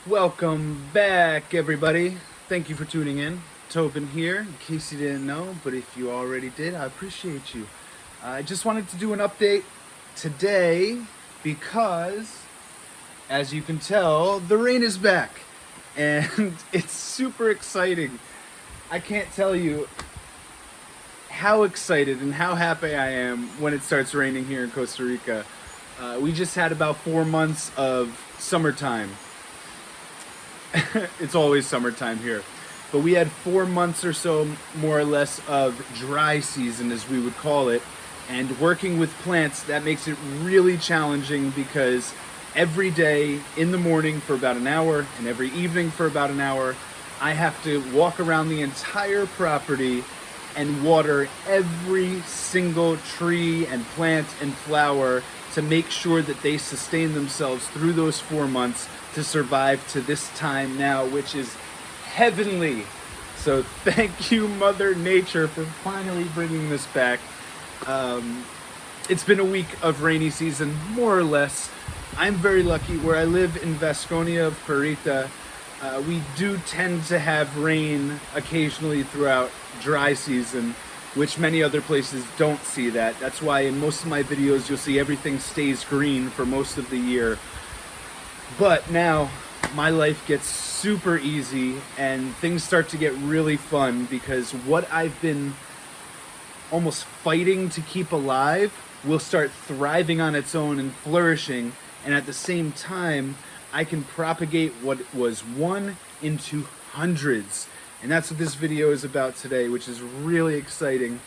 Welcome back, everybody. Thank you for tuning in. Tobin here, in case you didn't know, but if you already did, I appreciate you. I just wanted to do an update today because, as you can tell, the rain is back and it's super exciting. I can't tell you how excited and how happy I am when it starts raining here in Costa Rica. We just had about 4 months of summertime. It's always summertime here. But we had 4 months or so, more or less, of dry season, as we would call it. And working with plants, that makes it really challenging because every day in the morning for about an hour and every evening for about an hour, I have to walk around the entire property and water every single tree and plant and flower to make sure that they sustain themselves through those 4 months to survive to this time now, which is heavenly. So thank you, Mother Nature, for finally bringing this back. It's been a week of rainy season, more or less. I'm very lucky. Where I live in Vasconia of Rica, we do tend to have rain occasionally throughout dry season, which many other places don't see that. That's why in most of my videos you'll see everything stays green for most of the year. But now my life gets super easy and things start to get really fun because what I've been almost fighting to keep alive will start thriving on its own and flourishing, and at the same time I can propagate what was one into hundreds. And that's what this video is about today, which is really exciting.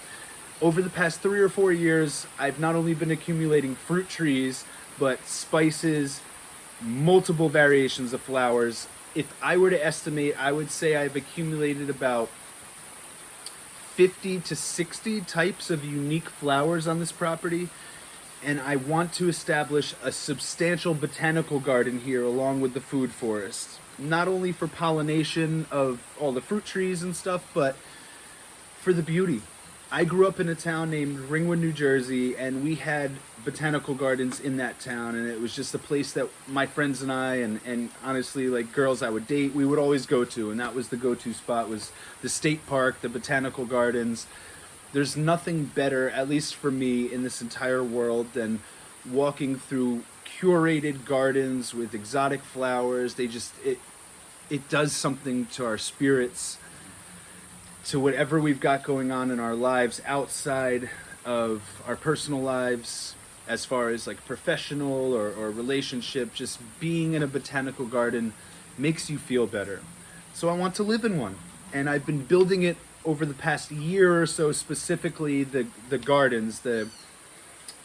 Over the past 3 or 4 years, I've not only been accumulating fruit trees, but spices, multiple variations of flowers. If I were to estimate, I would say I've accumulated about 50 to 60 types of unique flowers on this property. And I want to establish a substantial botanical garden here along with the food forest. Not only for pollination of all the fruit trees and stuff, but for the beauty. I grew up in a town named Ringwood, New Jersey, and we had botanical gardens in that town, and it was just a place that my friends and I, and honestly, like girls I would date, we would always go to, and that was the go-to spot, was the state park, the botanical gardens. There's nothing better, at least for me, in this entire world than walking through curated gardens with exotic flowers. It does something to our spirits, to whatever we've got going on in our lives outside of our personal lives, as far as like professional or relationship. Just being in a botanical garden makes you feel better. So I want to live in one, and I've been building it over the past year or so, specifically the gardens, the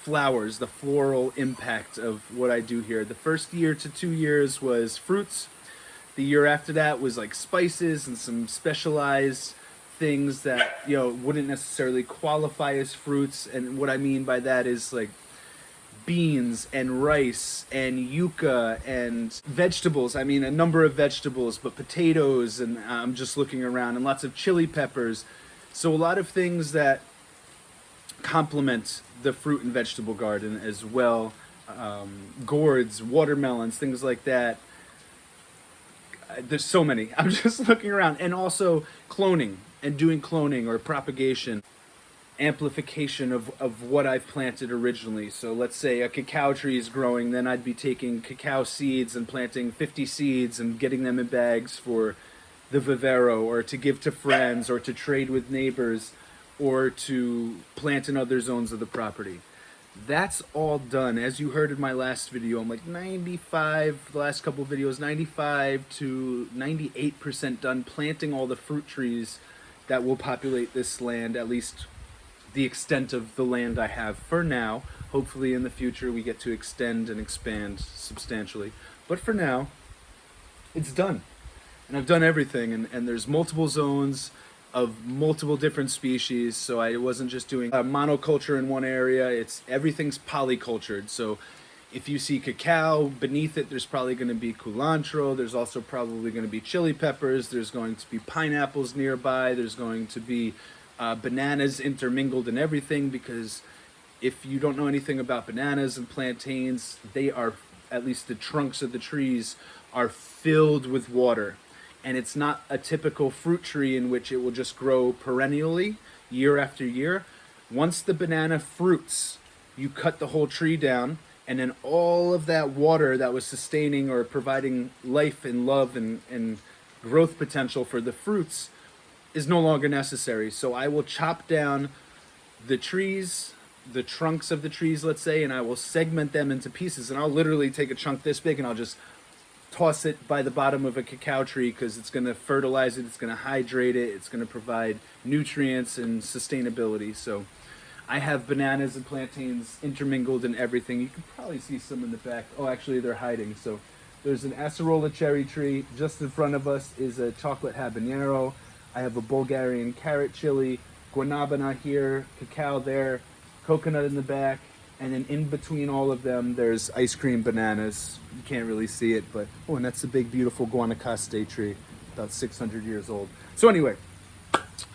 flowers, the floral impact of what I do here. The first year to 2 years was fruits. The year after that was like spices and some specialized things that, you know, wouldn't necessarily qualify as fruits. And what I mean by that is like beans and rice and yucca and vegetables. I mean, a number of vegetables, but potatoes, and I'm just looking around, and lots of chili peppers. So a lot of things that complement the fruit and vegetable garden as well. Gourds, watermelons, things like that. There's so many. I'm just looking around. And also cloning and doing cloning or propagation, amplification of what I've planted originally. So let's say a cacao tree is growing, then I'd be taking cacao seeds and planting 50 seeds and getting them in bags for the vivero, or to give to friends, or to trade with neighbors, or to plant in other zones of the property. That's all done. As you heard in my last video, I'm like 95, the last couple of videos, 95 to 98% done planting all the fruit trees that will populate this land, at least the extent of the land I have for now. Hopefully in the future we get to extend and expand substantially. But for now, it's done. And I've done everything, and there's multiple zones of multiple different species, so I wasn't just doing a monoculture in one area. Everything's polycultured. So if you see cacao, beneath it there's probably going to be culantro, there's also probably going to be chili peppers, there's going to be pineapples nearby, there's going to be bananas intermingled in everything, because if you don't know anything about bananas and plantains, they are at least the trunks of the trees, are filled with water. And it's not a typical fruit tree in which it will just grow perennially year after year. Once the banana fruits, you cut the whole tree down, and then all of that water that was sustaining or providing life and love and growth potential for the fruits is no longer necessary. So I will chop down the trees, the trunks of the trees, let's say, and I will segment them into pieces. And I'll literally take a chunk this big and I'll just toss it by the bottom of a cacao tree, because it's going to fertilize it, it's going to hydrate it, it's going to provide nutrients and sustainability. So I have bananas and plantains intermingled in everything. You can probably see some in the back. Oh, actually they're hiding. So there's an acerola cherry tree. Just in front of us is a chocolate habanero. I have a Bulgarian carrot chili, guanabana here, cacao there, coconut in the back, and then in between all of them, there's ice cream bananas. You can't really see it, but, oh, and that's a big, beautiful Guanacaste tree, about 600 years old. So anyway,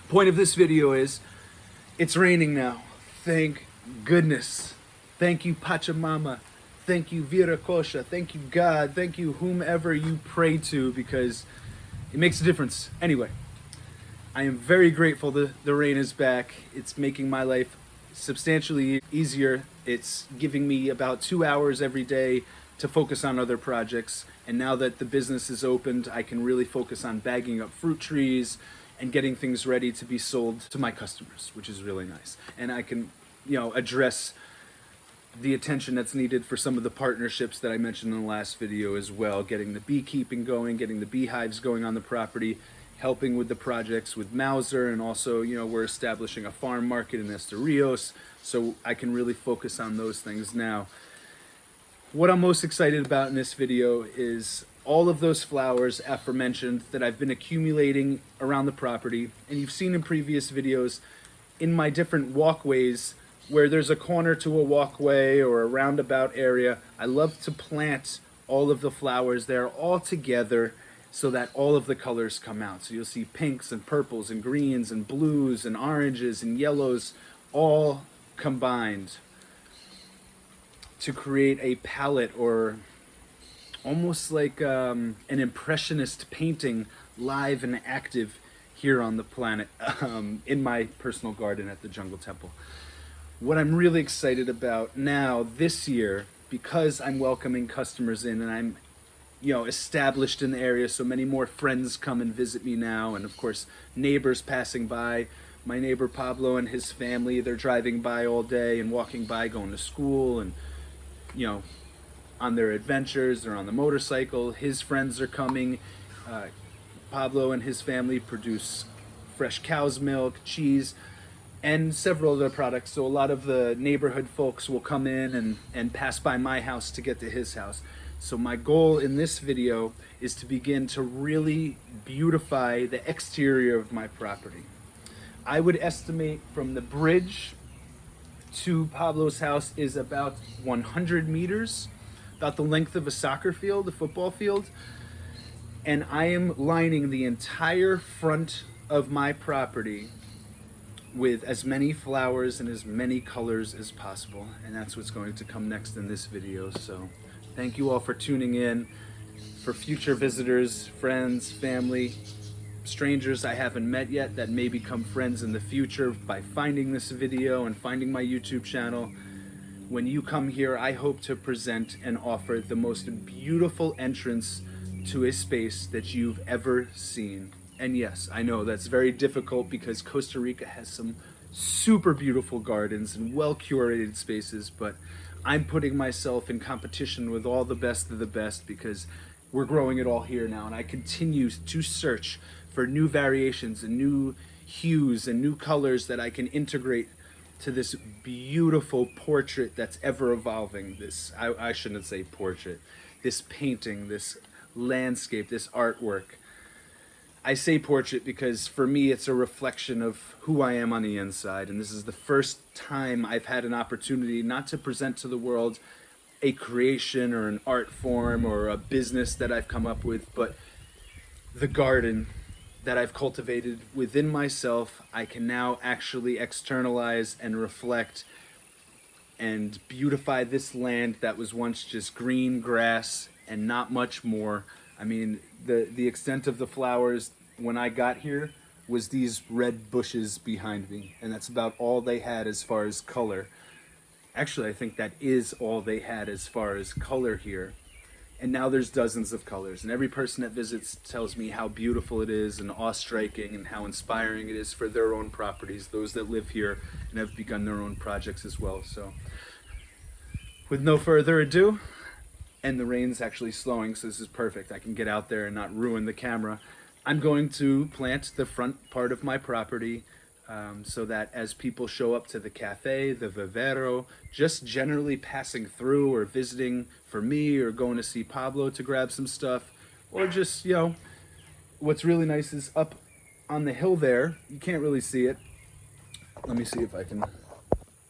point of this video is, it's raining now. Thank goodness. Thank you, Pachamama. Thank you, Viracocha. Thank you, God. Thank you, whomever you pray to, because it makes a difference. Anyway, I am very grateful that the rain is back. It's making my life substantially easier. It's giving me about 2 hours every day to focus on other projects. And now that the business is opened, I can really focus on bagging up fruit trees and getting things ready to be sold to my customers, which is really nice. And I can, address the attention that's needed for some of the partnerships that I mentioned in the last video as well, getting the beekeeping going, getting the beehives going on the property, helping with the projects with Mauser, and also, we're establishing a farm market in Estorrillos, so I can really focus on those things now. What I'm most excited about in this video is all of those flowers aforementioned that I've been accumulating around the property, and you've seen in previous videos in my different walkways where there's a corner to a walkway or a roundabout area. I love to plant all of the flowers there all together so that all of the colors come out. So you'll see pinks and purples and greens and blues and oranges and yellows all combined to create a palette, or almost like an impressionist painting, live and active here on the planet, in my personal garden at the Jungle Temple. What I'm really excited about now this year, because I'm welcoming customers in and I'm established in the area, so many more friends come and visit me now, and of course neighbors passing by. My neighbor Pablo and his family, they're driving by all day and walking by, going to school and on their adventures. They're on the motorcycle. His friends are coming. Pablo and his family produce fresh cow's milk, cheese, and several other products. So a lot of the neighborhood folks will come in and pass by my house to get to his house. So my goal in this video is to begin to really beautify the exterior of my property. I would estimate from the bridge to Pablo's house is about 100 meters, about the length of a soccer field, a football field. And I am lining the entire front of my property with as many flowers and as many colors as possible. And that's what's going to come next in this video. So thank you all for tuning in. For future visitors, friends, family, strangers I haven't met yet that may become friends in the future by finding this video and finding my YouTube channel. When you come here, I hope to present and offer the most beautiful entrance to a space that you've ever seen. And yes, I know that's very difficult because Costa Rica has some super beautiful gardens and well-curated spaces, but I'm putting myself in competition with all the best of the best because we're growing it all here now, and I continue to search for new variations and new hues and new colors that I can integrate to this beautiful portrait that's ever evolving. I shouldn't say portrait, this painting, this landscape, this artwork. I say portrait because for me it's a reflection of who I am on the inside, and this is the first time I've had an opportunity not to present to the world a creation or an art form or a business that I've come up with, but the garden that I've cultivated within myself. I can now actually externalize and reflect and beautify this land that was once just green grass and not much more. I mean, the extent of the flowers when I got here was these red bushes behind me, and that's about all they had as far as color. Actually, I think that is all they had as far as color here. And now there's dozens of colors, and every person that visits tells me how beautiful it is and awe-striking and how inspiring it is for their own properties, those that live here and have begun their own projects as well. So with no further ado, and the rain's actually slowing, so this is perfect. I can get out there and not ruin the camera. I'm going to plant the front part of my property so that as people show up to the cafe, the vivero, just generally passing through or visiting for me or going to see Pablo to grab some stuff, or just, you know, what's really nice is up on the hill there, you can't really see it. Let me see if I can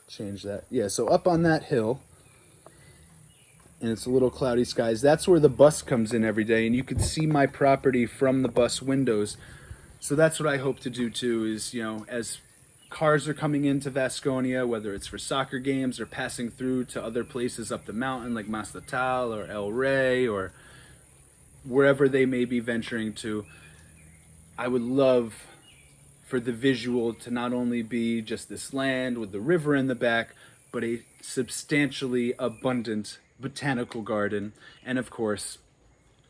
change that. Yeah, so up on that hill, and it's a little cloudy skies, that's where the bus comes in every day, and you can see my property from the bus windows. So that's what I hope to do too, is, you know, as cars are coming into Vasconia, whether it's for soccer games or passing through to other places up the mountain like Mastatal or El Rey or wherever they may be venturing to, I would love for the visual to not only be just this land with the river in the back, but a substantially abundant botanical garden. And of course,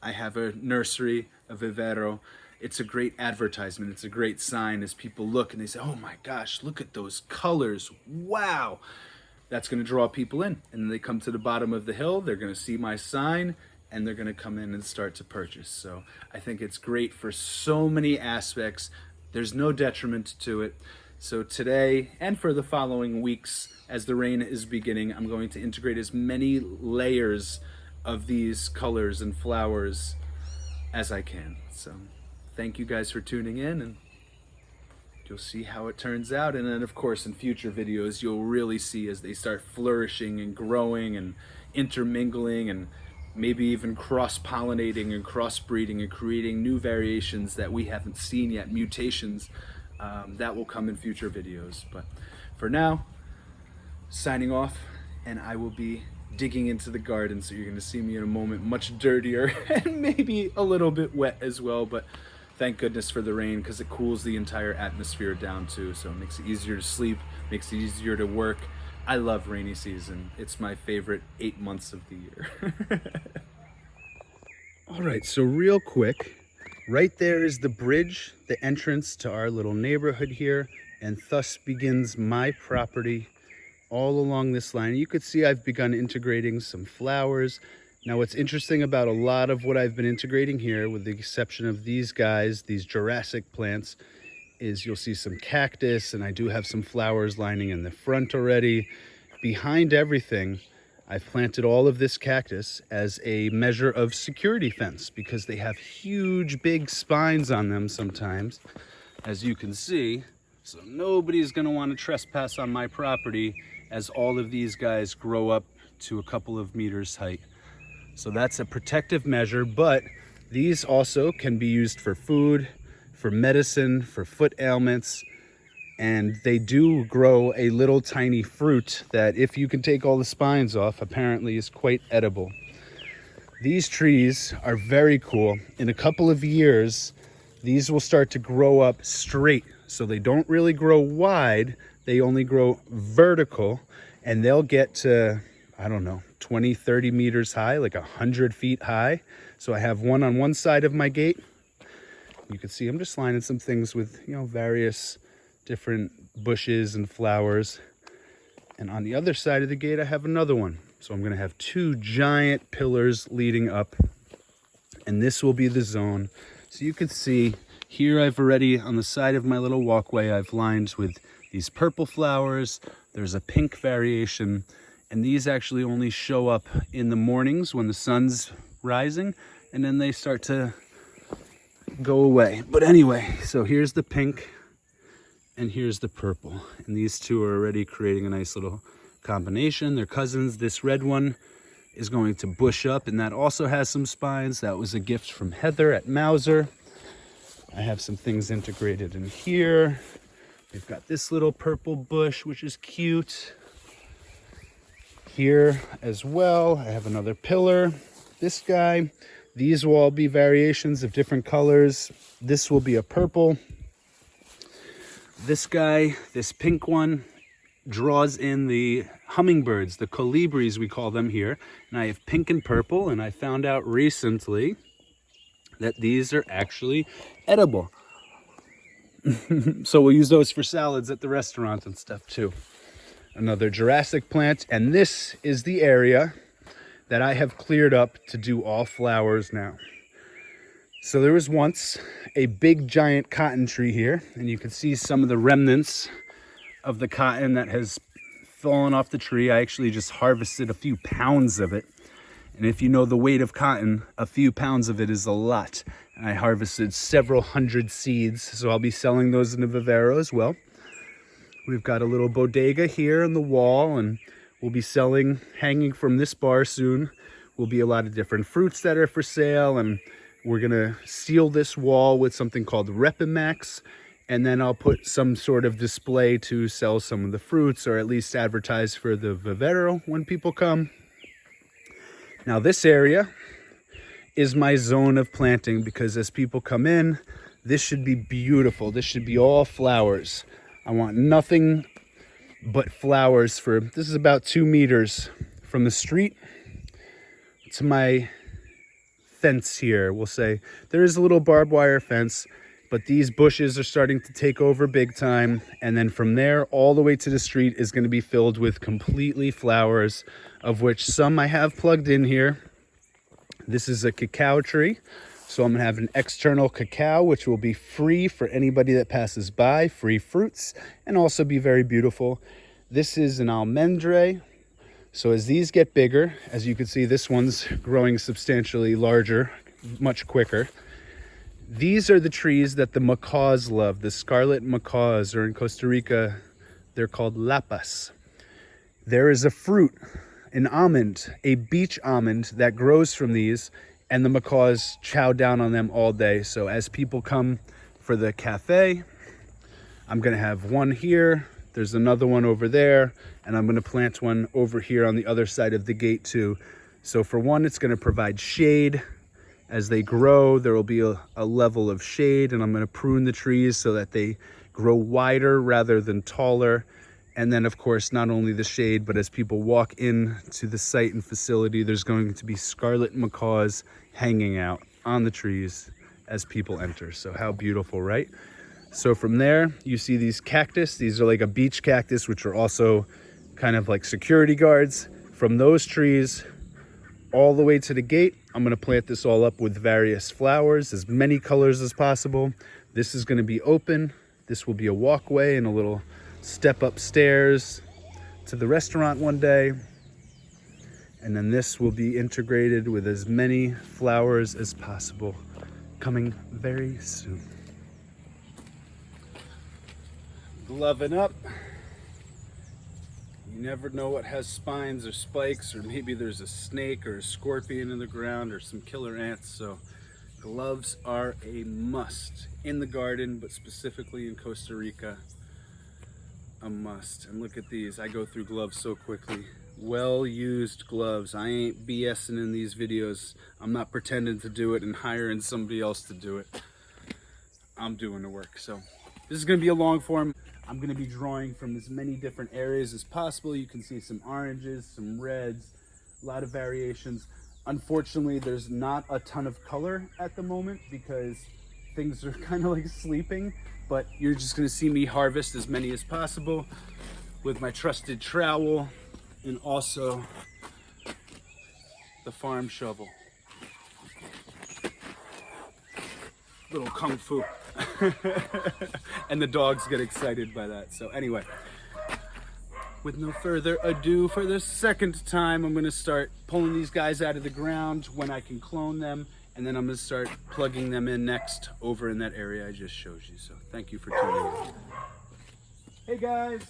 I have a nursery, a vivero. It's a great advertisement. It's a great sign as people look and they say, oh my gosh, look at those colors. Wow. That's going to draw people in. And then they come to the bottom of the hill. They're going to see my sign and they're going to come in and start to purchase. So I think it's great for so many aspects. There's no detriment to it. So today and for the following weeks, as the rain is beginning, I'm going to integrate as many layers of these colors and flowers as I can. So thank you guys for tuning in, and you'll see how it turns out. And then of course in future videos you'll really see as they start flourishing and growing and intermingling and maybe even cross-pollinating and crossbreeding and creating new variations that we haven't seen yet, mutations that will come in future videos. But for now, signing off, and I will be digging into the garden, so you're going to see me in a moment much dirtier and maybe a little bit wet as well, but thank goodness for the rain because it cools the entire atmosphere down too, so it makes it easier to sleep, makes it easier to work. I love rainy season. It's my favorite 8 months of the year. All right, so real quick, right there is the bridge, the entrance to our little neighborhood here, and thus begins my property all along this line. You could see I've begun integrating some flowers. Now what's interesting about a lot of what I've been integrating here, with the exception of these guys, these Jurassic plants, is you'll see some cactus, and I do have some flowers lining in the front already. Behind everything, I've planted all of this cactus as a measure of security fence because they have huge big spines on them sometimes, as you can see. So nobody's gonna want to trespass on my property as all of these guys grow up to a couple of meters height. So that's a protective measure, but these also can be used for food, for medicine, for foot ailments, and they do grow a little tiny fruit that, if you can take all the spines off, apparently is quite edible. These trees are very cool. In a couple of years, these will start to grow up straight. So they don't really grow wide, they only grow vertical, and they'll get to, I don't know, 20, 30 meters high, like 100 feet high. So I have one on one side of my gate. You can see I'm just lining some things with, you know, various different bushes and flowers. And on the other side of the gate, I have another one. So I'm gonna have two giant pillars leading up, and this will be the zone. So you can see here I've already, on the side of my little walkway, I've lined with these purple flowers. There's a pink variation, and these actually only show up in the mornings when the sun's rising, and then they start to go away. But anyway, so here's the pink and here's the purple, and these two are already creating a nice little combination. They're cousins. This red one is going to bush up, and that also has some spines. That was a gift from Heather at Mauser. I have some things integrated in here. We've got this little purple bush, which is cute. Here as well, I have another pillar. This guy, these will all be variations of different colors. This will be a purple. This guy, this pink one, draws in the hummingbirds, the colibris we call them here. And I have pink and purple, and I found out recently that these are actually edible. So we'll use those for salads at the restaurant and stuff too. Another Jurassic plant, and this is the area that I have cleared up to do all flowers now. So there was once a big giant cotton tree here, and you can see some of the remnants of the cotton that has fallen off the tree. I actually just harvested a few pounds of it. And if you know the weight of cotton, a few pounds of it is a lot. And I harvested several hundred seeds, so I'll be selling those in the vivero as well. We've got a little bodega here on the wall, and we'll be selling, hanging from this bar soon, will be a lot of different fruits that are for sale, and we're gonna seal this wall with something called Repimax, and then I'll put some sort of display to sell some of the fruits, or at least advertise for the vivero when people come. Now this area is my zone of planting, because as people come in, this should be beautiful. This should be all flowers. I want nothing but flowers for, this is about 2 meters from the street to my fence here, we'll say. There is a little barbed wire fence, but these bushes are starting to take over big time. And then from there, all the way to the street is going to be filled with completely flowers, of which some I have plugged in here. This is a cacao tree. So I'm gonna have an external cacao, which will be free for anybody that passes by, free fruits, and also be very beautiful. This is an almendre. So as these get bigger, as you can see, this one's growing substantially larger, much quicker. These are the trees that the macaws love, the scarlet macaws, or in Costa Rica, they're called lapas. There is a fruit, an almond, a beach almond that grows from these, and the macaws chow down on them all day. So as people come for the cafe, I'm gonna have one here, there's another one over there, and I'm gonna plant one over here on the other side of the gate too. So for one, it's gonna provide shade. As they grow, there will be a level of shade, and I'm gonna prune the trees so that they grow wider rather than taller. And then of course, not only the shade, but as people walk in to the site and facility, there's going to be scarlet macaws hanging out on the trees as people enter. So how beautiful, right? So from there, you see these cactus. These are like a beach cactus, which are also kind of like security guards. From those trees all the way to the gate, I'm gonna plant this all up with various flowers, as many colors as possible. This is gonna be open. This will be a walkway and a little step upstairs to the restaurant one day. And then this will be integrated with as many flowers as possible, coming very soon. Gloving up. You never know what has spines or spikes, or maybe there's a snake or a scorpion in the ground or some killer ants. So gloves are a must in the garden, but specifically in Costa Rica, a must. And look at these, I go through gloves so quickly. Well-used gloves. I ain't BSing in these videos. I'm not pretending to do it and hiring somebody else to do it. I'm doing the work. So this is gonna be a long form. I'm gonna be drawing from as many different areas as possible. You can see some oranges, some reds, a lot of variations. Unfortunately, there's not a ton of color at the moment because things are kind of like sleeping, but you're just gonna see me harvest as many as possible with my trusted trowel and also the farm shovel. Little kung fu. And the dogs get excited by that. So anyway, with no further ado, for the second time, I'm gonna start pulling these guys out of the ground when I can clone them, and then I'm gonna start plugging them in next over in that area I just showed you. So thank you for tuning in. Hey guys.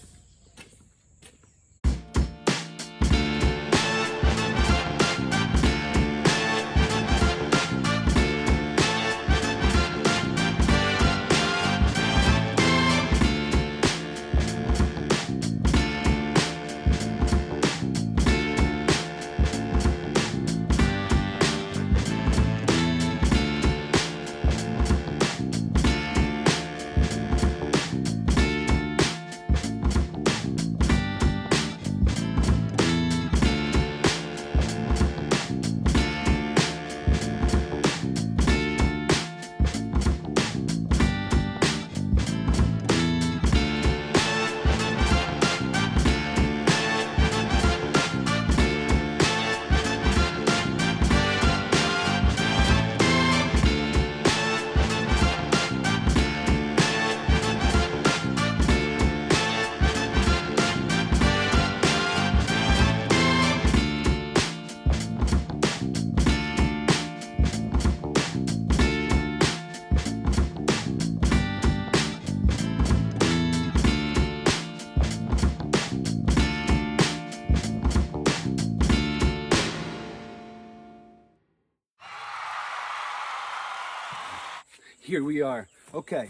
Here we are. Okay,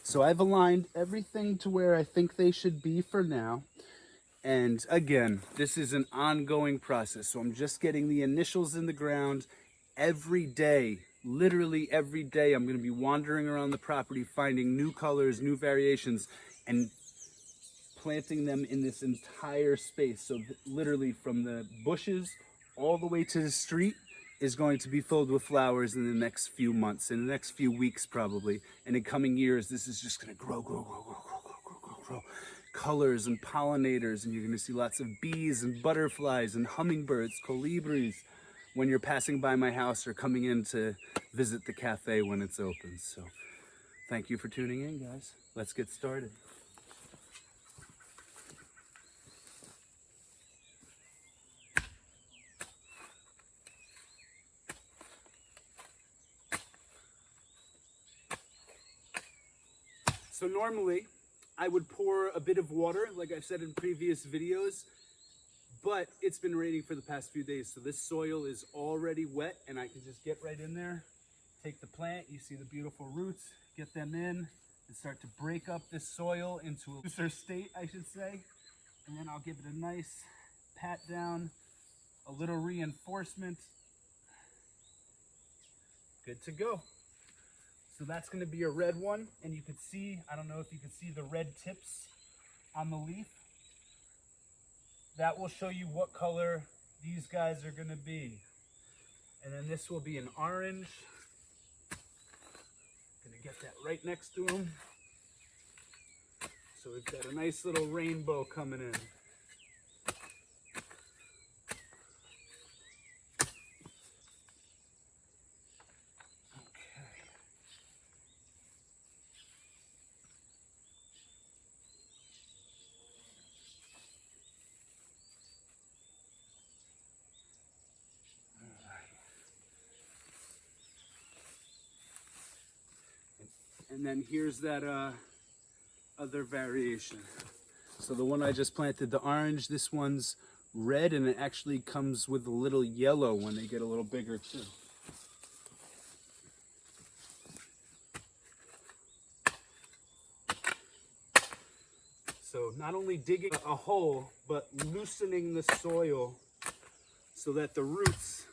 so I've aligned everything to where I think they should be for now. And again, this is an ongoing process. So I'm just getting the initials in the ground every day. Literally every day, I'm going to be wandering around the property, finding new colors, new variations, and planting them in this entire space. So literally from the bushes all the way to the street is going to be filled with flowers in the next few months, in the next few weeks probably. And in coming years, this is just going to grow, grow, grow, grow, grow, grow, grow, grow, grow. Colors and pollinators, and you're going to see lots of bees and butterflies and hummingbirds, colibris when you're passing by my house or coming in to visit the cafe when it's open. So thank you for tuning in, guys. Let's get started. So normally I would pour a bit of water, like I've said in previous videos, but it's been raining for the past few days, so this soil is already wet and I can just get right in there, take the plant, you see the beautiful roots, get them in and start to break up this soil into a looser state, I should say. And then I'll give it a nice pat down, a little reinforcement. Good to go. So that's going to be a red one, and you could see, I don't know if you can see the red tips on the leaf. That will show you what color these guys are going to be. And then this will be an orange. Going to get that right next to them. So we've got a nice little rainbow coming in. And then here's that other variation. So the one I just planted, the orange, this one's red, and it actually comes with a little yellow when they get a little bigger too. So not only digging a hole, but loosening the soil so that the roots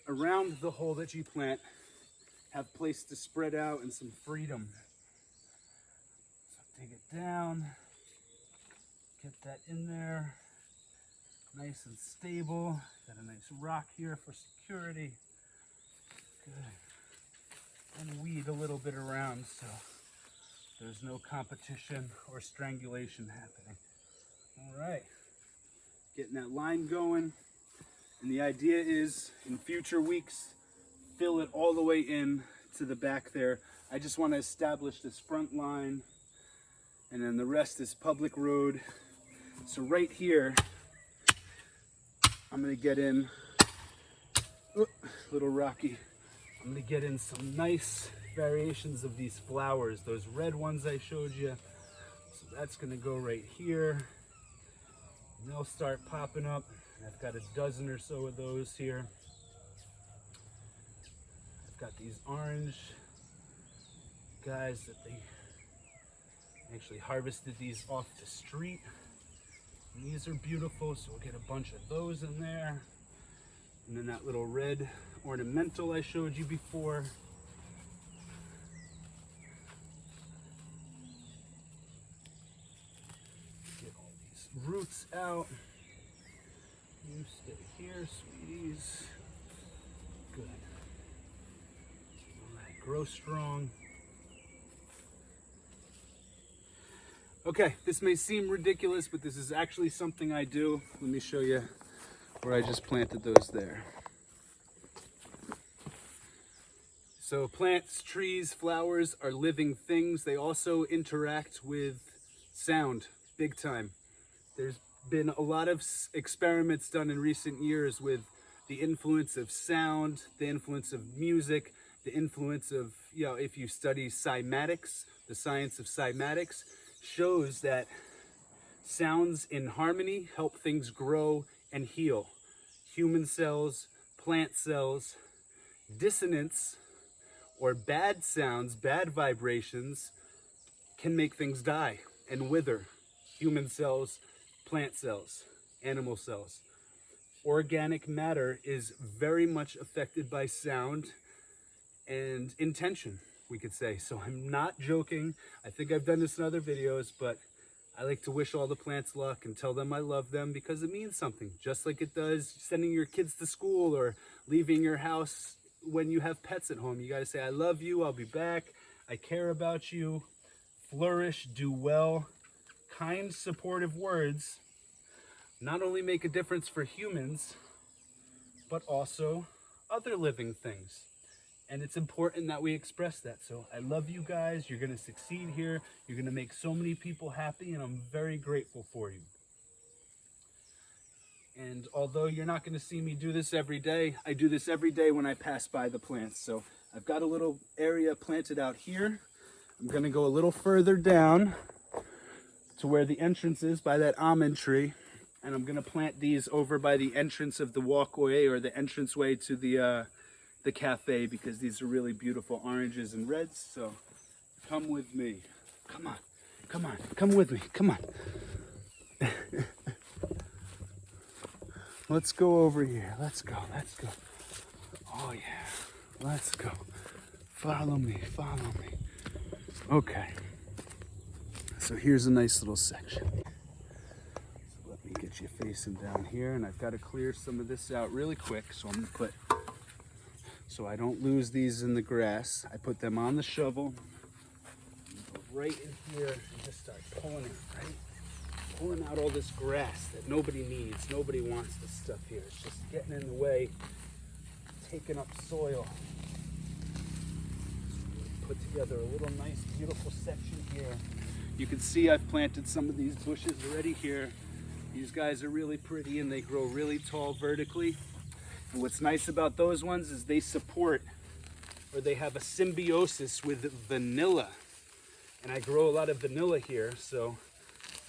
around the hole that you plant have place to spread out and some freedom. So dig it down, get that in there, nice and stable. Got a nice rock here for security. Good. And weed a little bit around so there's no competition or strangulation happening. All right, getting that line going. And the idea is in future weeks, fill it all the way in to the back there. I just want to establish this front line, and then the rest is public road. So right here, I'm going to get in, little rocky, I'm going to get in some nice variations of these flowers, those red ones I showed you. So that's going to go right here, and they'll start popping up. I've got a dozen or so of those here. Got these orange guys that they actually harvested these off the street. And these are beautiful, so we'll get a bunch of those in there. And then that little red ornamental I showed you before. Get all these roots out. You stay here, sweeties. Good. Grow strong. Okay, this may seem ridiculous, but this is actually something I do. Let me show you where I just planted those there. So plants, trees, flowers are living things. They also interact with sound big time. There's been a lot of experiments done in recent years with the influence of sound, the influence of music, the influence of, if you study cymatics, the science of cymatics shows that sounds in harmony help things grow and heal. Human cells, plant cells, dissonance or bad sounds, bad vibrations can make things die and wither. Human cells, plant cells, animal cells. Organic matter is very much affected by sound and intention, we could say. So I'm not joking. I think I've done this in other videos, but I like to wish all the plants luck and tell them I love them because it means something. Just like it does sending your kids to school or leaving your house when you have pets at home. You gotta say, I love you, I'll be back, I care about you, flourish, do well. Kind, supportive words not only make a difference for humans, but also other living things. And it's important that we express that. So I love you guys. You're going to succeed here. You're going to make so many people happy, and I'm very grateful for you. And although you're not going to see me do this every day, I do this every day when I pass by the plants. So I've got a little area planted out here. I'm going to go a little further down to where the entrance is by that almond tree. And I'm going to plant these over by the entrance of the walkway or the entranceway to the cafe, because these are really beautiful oranges and reds. So come with me. Come on, come on, come with me, come on. Let's go over here. Let's go, let's go. Oh yeah, let's go. Follow me, follow me. Okay. So here's a nice little section. So let me get you facing down here, and I've got to clear some of this out really quick. So I'm gonna put, so I don't lose these in the grass, I put them on the shovel, go right in here and just start pulling it, right? Pulling out all this grass that nobody needs. Nobody wants this stuff here. It's just getting in the way, taking up soil. So put together a little nice, beautiful section here. You can see I've planted some of these bushes already here. These guys are really pretty and they grow really tall vertically. And what's nice about those ones is they support, or they have a symbiosis with vanilla. And I grow a lot of vanilla here, so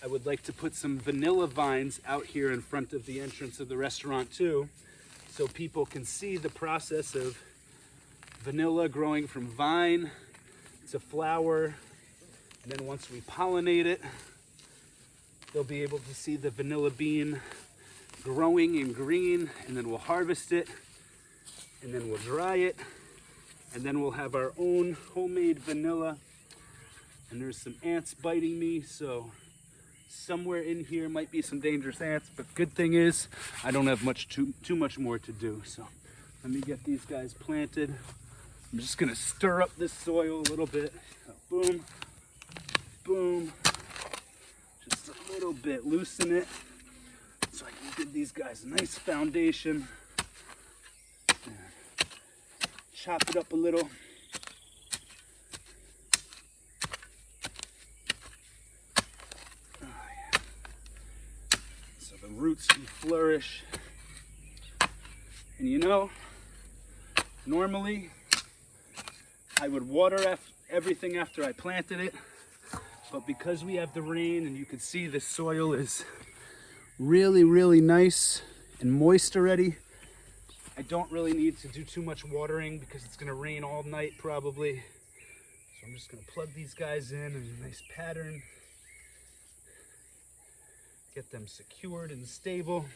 I would like to put some vanilla vines out here in front of the entrance of the restaurant too, so people can see the process of vanilla growing from vine to flower. And then once we pollinate it, they'll be able to see the vanilla bean growing in green, and then we'll harvest it, and then we'll dry it, and then we'll have our own homemade vanilla. And there's some ants biting me, so somewhere in here might be some dangerous ants, but good thing is I don't have too much more to do. So let me get these guys planted. I'm just gonna stir up this soil a little bit. Boom, boom, just a little bit, loosen it so I can give these guys a nice foundation. Chop it up a little. Oh, yeah. So the roots can flourish. And you know, normally I would water everything after I planted it, but because we have the rain and you can see the soil is really, really nice and moist already, I don't really need to do too much watering because it's gonna rain all night probably. So I'm just gonna plug these guys in a nice pattern, get them secured and stable,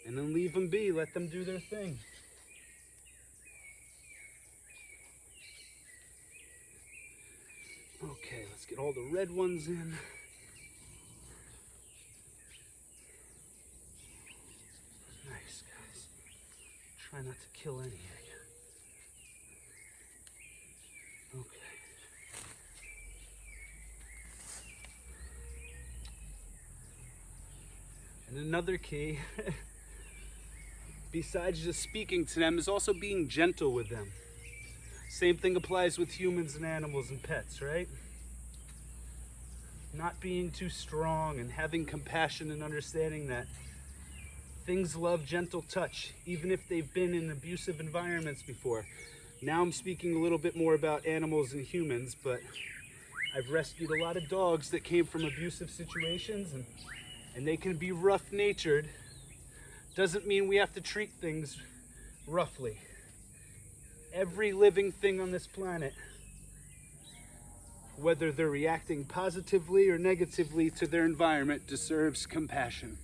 and then leave them be, let them do their thing. Okay, let's get all the red ones in. Nice, guys. Try not to kill any of you. Okay. And another key, besides just speaking to them, is also being gentle with them. Same thing applies with humans and animals and pets, right? Not being too strong and having compassion and understanding that things love gentle touch, even if they've been in abusive environments before. Now I'm speaking a little bit more about animals and humans, but I've rescued a lot of dogs that came from abusive situations, and they can be rough-natured. Doesn't mean we have to treat things roughly. every living thing on this planet, whether they're reacting positively or negatively to their environment, deserves compassion.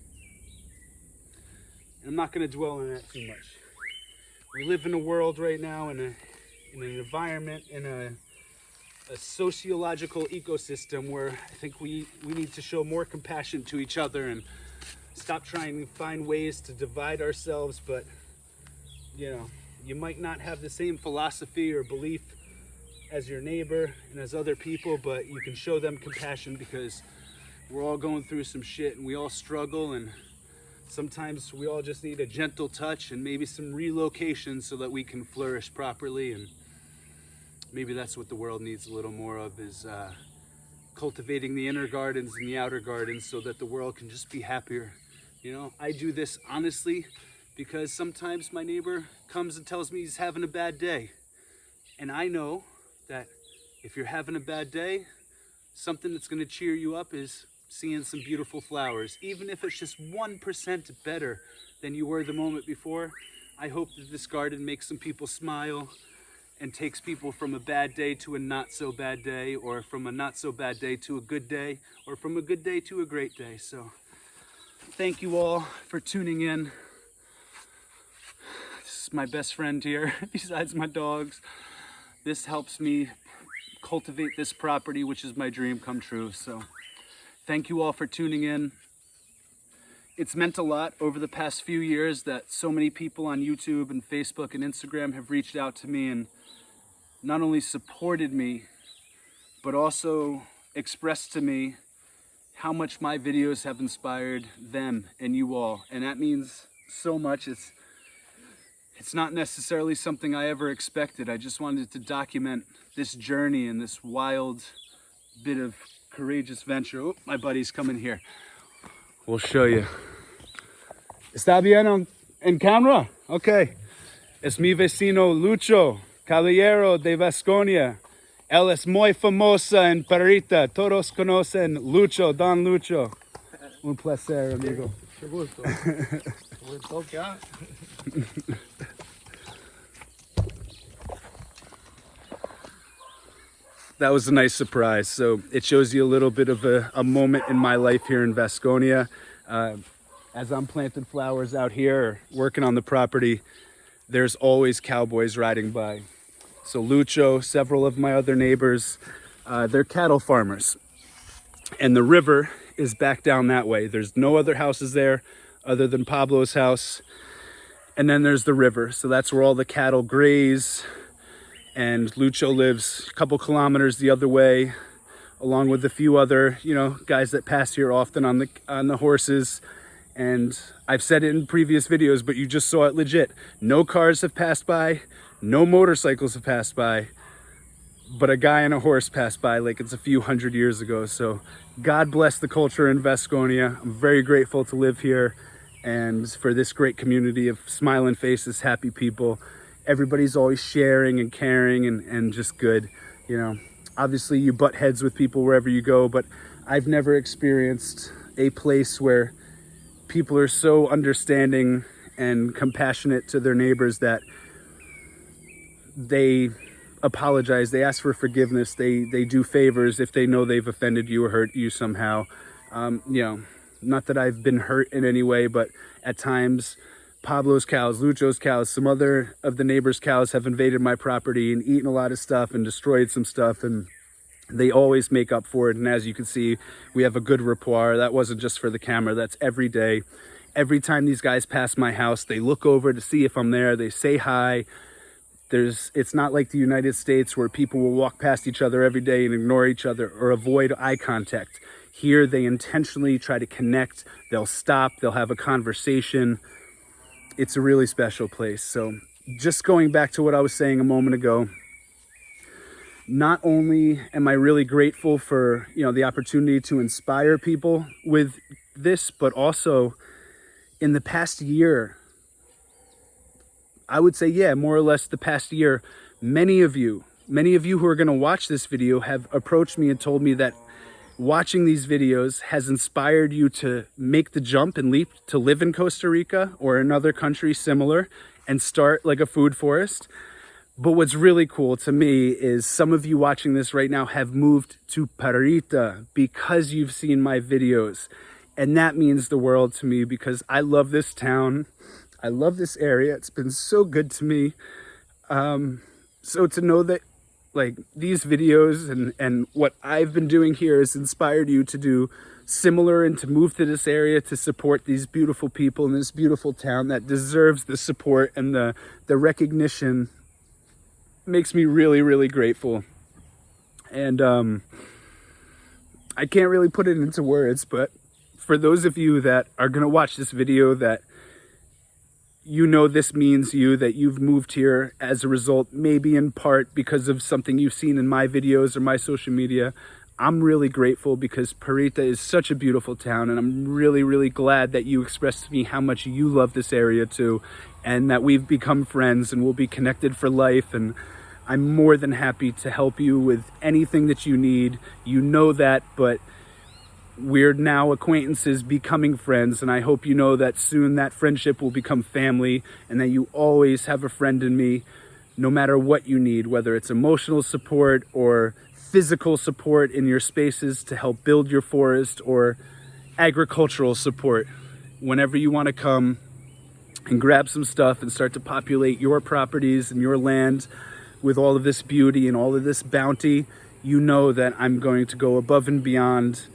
I'm not going to dwell on that too much. We live in a world right now, in an environment, in a sociological ecosystem where I think we need to show more compassion to each other and stop trying to find ways to divide ourselves. But, you know, you might not have the same philosophy or belief as your neighbor and as other people, but you can show them compassion because we're all going through some shit and we all struggle, and sometimes we all just need a gentle touch and maybe some relocation so that we can flourish properly. And maybe that's what the world needs a little more of, is cultivating the inner gardens and the outer gardens so that the world can just be happier. You know, I do this honestly because sometimes my neighbor comes and tells me he's having a bad day. And I know that if you're having a bad day, something that's going to cheer you up is seeing some beautiful flowers. Even if it's just 1% better than you were the moment before, I hope that this garden makes some people smile and takes people from a bad day to a not so bad day, or from a not so bad day to a good day, or from a good day to a great day. So thank you all for tuning in. This is my best friend here, besides my dogs. This helps me cultivate this property, which is my dream come true. So thank you all for tuning in. It's meant a lot over the past few years that so many people on YouTube and Facebook and Instagram have reached out to me and not only supported me, but also expressed to me how much my videos have inspired them and you all. And that means so much. It's not necessarily something I ever expected. I just wanted to document this journey and this wild bit of courageous venture. Oh, my buddy's coming here. We'll show you. ¿Está bien en camera? Okay. Es mi vecino Lucho, caballero de Vasconia. Él es muy famosa en Parita. Todos conocen Lucho, Don Lucho. Un placer, amigo. Qué gusto. Buen toque, ¿ah? That was a nice surprise. So it shows you a little bit of a moment in my life here in Vasconia. As I'm planting flowers out here, working on the property, there's always cowboys riding by. So Lucho, several of my other neighbors, they're cattle farmers. And the river is back down that way. There's no other houses there other than Pablo's house. And then there's the river. So that's where all the cattle graze. And Lucho lives a couple kilometers the other way, along with a few other, guys that pass here often on the horses. And I've said it in previous videos, but you just saw it legit. No cars have passed by, no motorcycles have passed by, but a guy and a horse passed by like it's a few hundred years ago. So God bless the culture in Vasconia. I'm very grateful to live here and for this great community of smiling faces, happy people. Everybody's always sharing and caring and just good. Obviously you butt heads with people wherever you go, but I've never experienced a place where people are so understanding and compassionate to their neighbors that they apologize, they ask for forgiveness, they do favors if they know they've offended you or hurt you somehow. Not that I've been hurt in any way, but at times Pablo's cows, Lucho's cows, some other of the neighbors' cows have invaded my property and eaten a lot of stuff and destroyed some stuff, and they always make up for it. And as you can see, we have a good rapport. That wasn't just for the camera, that's every day. Every time these guys pass my house, they look over to see if I'm there, they say hi. It's not like the United States where people will walk past each other every day and ignore each other or avoid eye contact. Here, they intentionally try to connect. They'll stop, they'll have a conversation. It's a really special place. So just going back to what I was saying a moment ago, not only am I really grateful for, the opportunity to inspire people with this, but also in the past year, I would say, more or less the past year, many of you who are going to watch this video have approached me and told me that watching these videos has inspired you to make the jump and leap to live in Costa Rica or another country similar and start like a food forest. But what's really cool to me is some of you watching this right now have moved to Parita because you've seen my videos. And that means the world to me because I love this town. I love this area. It's been so good to me. So to know that like these videos and what I've been doing here has inspired you to do similar and to move to this area to support these beautiful people in this beautiful town that deserves the support and the recognition makes me really, really grateful. And I can't really put it into words, but for those of you that are going to watch this video that you know this means you, that you've moved here as a result, maybe in part because of something you've seen in my videos or my social media, I'm really grateful because Parita is such a beautiful town, and I'm really, really glad that you expressed to me how much you love this area too, and that we've become friends and we'll be connected for life. And I'm more than happy to help you with anything that you need. You know that, but we're now acquaintances becoming friends, and I hope you know that soon that friendship will become family, and that you always have a friend in me no matter what you need, whether it's emotional support or physical support in your spaces to help build your forest, or agricultural support. Whenever you want to come and grab some stuff and start to populate your properties and your land with all of this beauty and all of this bounty, you know that I'm going to go above and beyond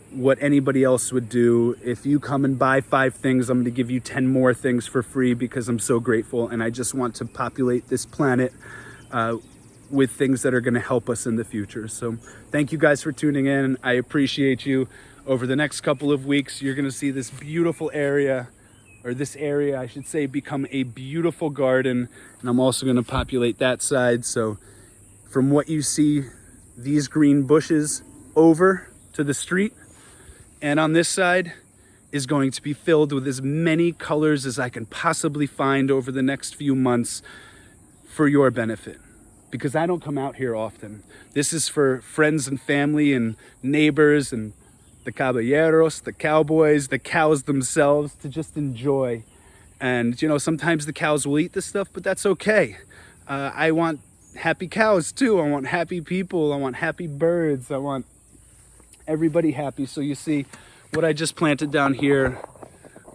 what anybody else would do. If you come and buy 5 things, I'm going to give you 10 more things for free because I'm so grateful, and I just want to populate this planet with things that are going to help us in the future. So thank you guys for tuning in. I appreciate you. Over the next couple of weeks, you're going to see this beautiful area, or this area I should say, become a beautiful garden, and I'm also going to populate that side. So from what you see, these green bushes over to the street, and on this side is going to be filled with as many colors as I can possibly find over the next few months for your benefit, because I don't come out here often. This is for friends and family and neighbors and the caballeros, the cowboys, the cows themselves, to just enjoy. And you know, sometimes the cows will eat this stuff, but that's okay. I want happy cows too. I want happy people. I want happy birds. I want everybody happy. So you see what I just planted down here.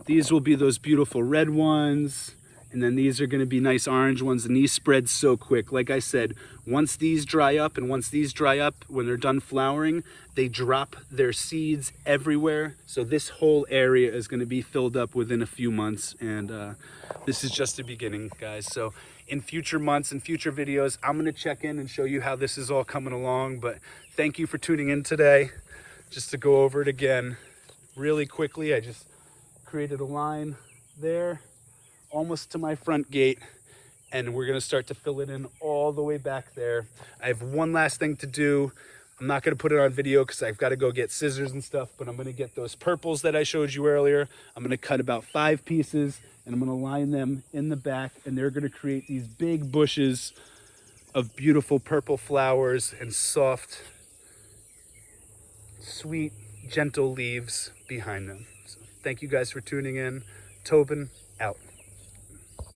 These will be those beautiful red ones, and then these are going to be nice orange ones, and these spread so quick. Like I said, once these dry up, when they're done flowering, they drop their seeds everywhere. So this whole area is going to be filled up within a few months, and this is just the beginning, guys. So in future months and future videos, I'm going to check in and show you how this is all coming along. But thank you for tuning in today. Just to go over it again really quickly, I just created a line there almost to my front gate, and we're going to start to fill it in all the way back there. I have one last thing to do. I'm not going to put it on video because I've got to go get scissors and stuff, but I'm going to get those purples that I showed you earlier. I'm going to cut about 5 pieces, and I'm going to line them in the back, and they're going to create these big bushes of beautiful purple flowers and soft, sweet, gentle leaves behind them. So thank you guys for tuning in. Tobin out.